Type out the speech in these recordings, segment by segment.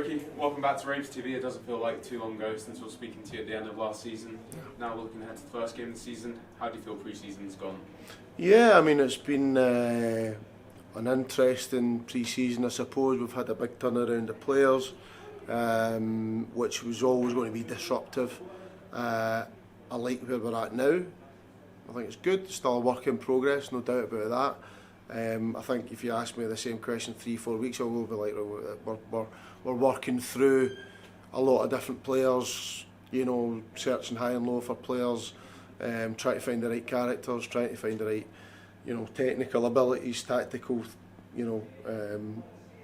Ricky, welcome back to Raves TV. It doesn't feel like too long ago since we were speaking to you at the end of last season. Now we're looking ahead to the first game of the season. How do you feel pre-season's gone? Yeah, I mean, it's been an interesting pre-season, I suppose. We've had a big turnaround of players, which was always going to be disruptive. I like where we're at now. I think it's good. Still a work in progress, no doubt about that. I think if you asked me the same question 3-4 weeks ago, we'll be like, we're working through a lot of different players, you know, searching high and low for players, trying to find the right characters, trying to find the right, you know, technical abilities, tactical, you know,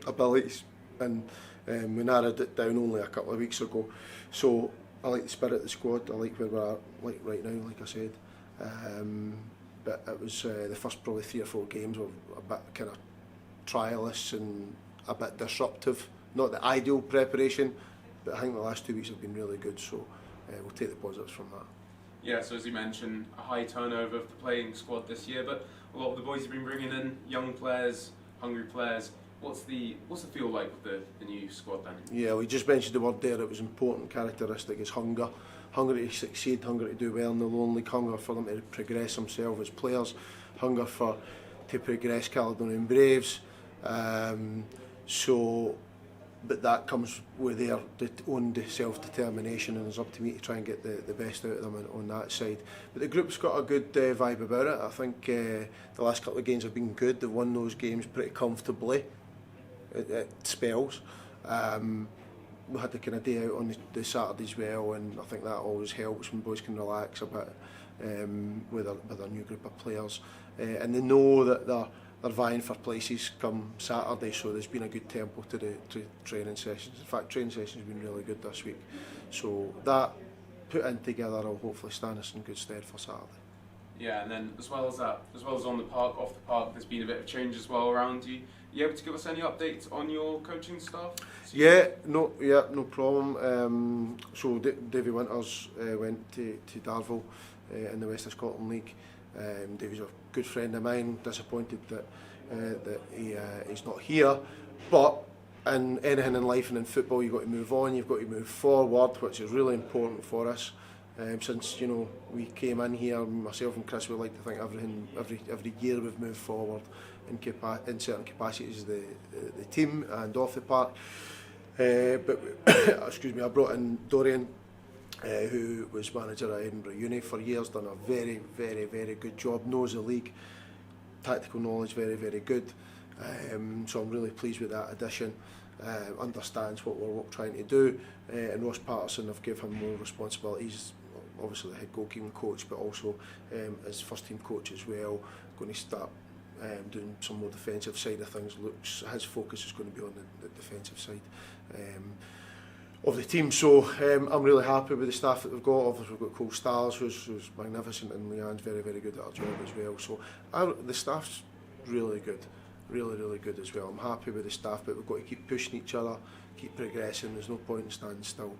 abilities, and we narrowed it down only a couple of weeks ago. So I like the spirit of the squad. I like where we're at, like right now, like I said. But it was the first probably 3 or 4 games were a bit kind of trialists and a bit disruptive. Not the ideal preparation, but I think the last 2 weeks have been really good, so we'll take the positives from that. Yeah, so as you mentioned, a high turnover of the playing squad this year, but a lot of the boys have been bringing in young players, hungry players. What's the feel like with the new squad then? Yeah, we just mentioned the word there. It was an important characteristic is hunger. Hunger to succeed, hunger to do well in the Lone League, hunger for them to progress themselves as players, hunger to progress Caledonian Braves. But that comes with their own self-determination, and it's up to me to try and get the best out of them on that side. But the group's got a good vibe about it. I think the last couple of games have been good. They've won those games pretty comfortably at spells. We had the kind of day out on the Saturday as well, and I think that always helps when boys can relax a bit with a new group of players. And they know that they're vying for places come Saturday, so there's been a good tempo to training sessions. In fact, training sessions have been really good this week. So that put in together will hopefully stand us in good stead for Saturday. Yeah, and then as well as on the park, off the park, there's been a bit of change as well around you. Are you able to give us any updates on your coaching staff? No problem. So Davy Winters went to Darvel in the West of Scotland League. Davy's a good friend of mine. Disappointed that he's not here, but in anything in life and in football, you've got to move on. You've got to move forward, which is really important for us. Since we came in here, myself and Chris, we like to think every year we've moved forward in certain capacities, the team and off the park. But excuse me, I brought in Dorian, who was manager at Edinburgh Uni for years, done a very, very, very good job, knows the league, tactical knowledge very, very good. So I'm really pleased with that addition. Understands what we're trying to do, and Ross Patterson, I've given him more responsibilities, obviously the head goalkeeping coach, but also as first team coach as well. Going to start doing some more defensive side of things. His focus is going to be on the defensive side of the team. So I'm really happy with the staff that we've got. Obviously we've got Cole Stars, who's magnificent, and Leanne's very, very good at her job as well. So the staff's really good, really good as well. I'm happy with the staff, but we've got to keep pushing each other, keep progressing. There's no point in standing still,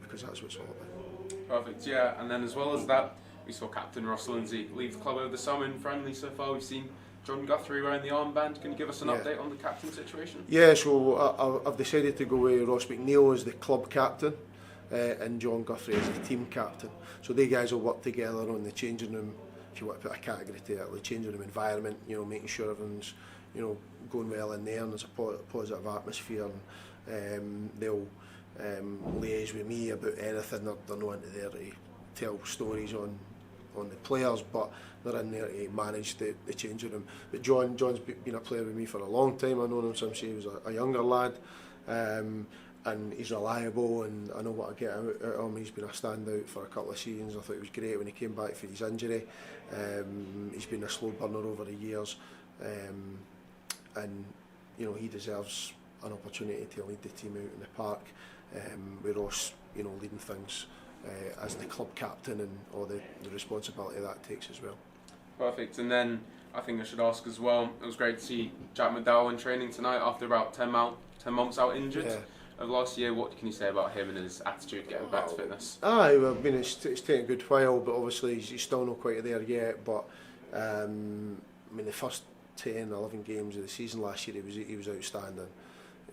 because that's what it's all about. Perfect, yeah. And then as well as that, we saw Captain Ross Lindsay leave the club over the summer in friendly so far. We've seen John Guthrie wearing the armband. Can you give us an update on the captain situation? Yeah, so I've decided to go with Ross McNeil as the club captain and John Guthrie as the team captain. So they guys will work together on the changing room, if you want to put a category to it, the changing room environment, making sure everyone's going well in there and there's a positive atmosphere, and they'll liaise with me about anything. They're not into there to tell stories on the players, but they're in there to manage the changing room. But John's been a player with me for a long time. I've known him since he was a younger lad, and he's reliable, and I know what I get out of him. He's been a standout for a couple of seasons. I thought he was great when he came back for his injury. He's been a slow burner over the years, and he deserves an opportunity to lead the team out in the park, with Ross leading things as the club captain, and all the responsibility that takes as well. Perfect. And then I think I should ask as well, it was great to see Jack McDowell in training tonight after about 10 months out injured. Yeah. Of last year. What can you say about him and his attitude getting back to fitness? It's taken a good while, but obviously he's still not quite there yet. But the first 10, 11 games of the season last year, he was outstanding.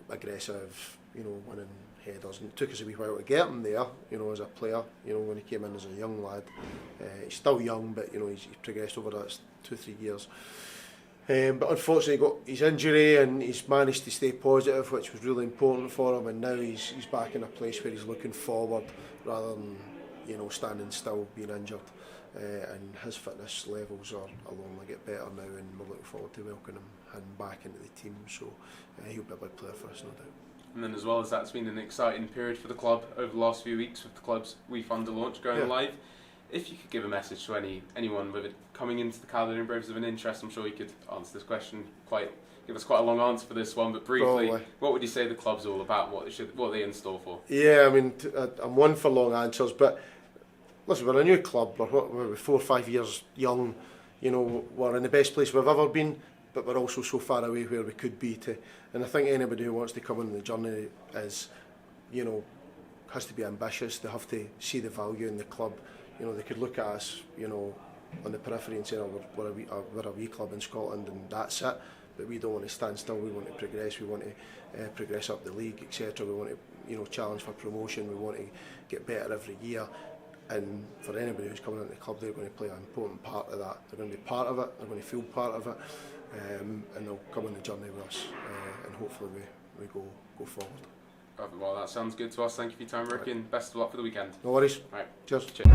aggressive, winning headers, and it took us a wee while to get him there, as a player, when he came in as a young lad. He's still young, but he's progressed over that 2-3 years. But unfortunately he got his injury, and he's managed to stay positive, which was really important for him, and now he's back in a place where he's looking forward rather than standing still, being injured. And his fitness levels are only get better now, and we're looking forward to welcoming him back into the team, so he'll be a big player for us, no doubt. And then as well as that's been an exciting period for the club over the last few weeks with the club's WeFunder launch going live. If you could give a message to anyone with it coming into the Caledonian Braves of an interest, I'm sure you could answer this question give us quite a long answer for this one, but briefly, what would you say the club's all about? What are they in store for? Yeah, I mean, I'm one for long answers, but listen, we're a new club. We're 4 or 5 years young. We're in the best place we've ever been, but we're also so far away where we could be. And I think anybody who wants to come on the journey has to be ambitious. They have to see the value in the club. They could look at us, on the periphery and say, oh, we're a wee club in Scotland and that's it. But we don't want to stand still. We want to progress. We want to progress up the league, etc. We want to, challenge for promotion. We want to get better every year. And for anybody who's coming into the club, they're going to play an important part of that. They're going to be part of it. They're going to feel part of it, and they'll come on the journey with us. And hopefully we go forward. Well, that sounds good to us. Thank you for your time, Ricky, and best of luck for the weekend. No worries. Right. Cheers. Cheers.